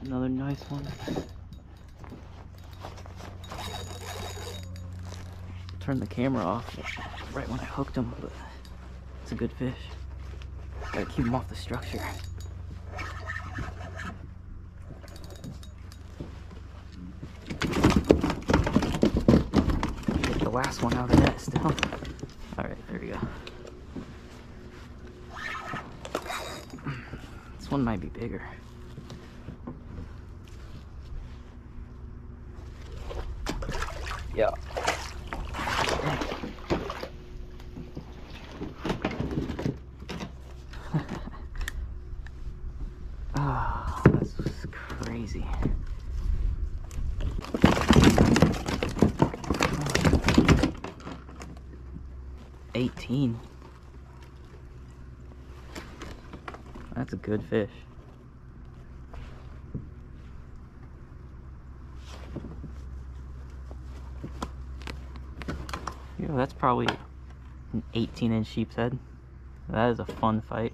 Another nice one. Turned the camera off right when I hooked him, but it's a good fish. Gotta keep him off the structure. Get the last one out of the net still. Alright, there we go. This one might be bigger. Yeah. Oh, that's crazy. Oh. 18. That's a good fish. Yeah, that's probably an 18-inch sheep's head. That is a fun fight.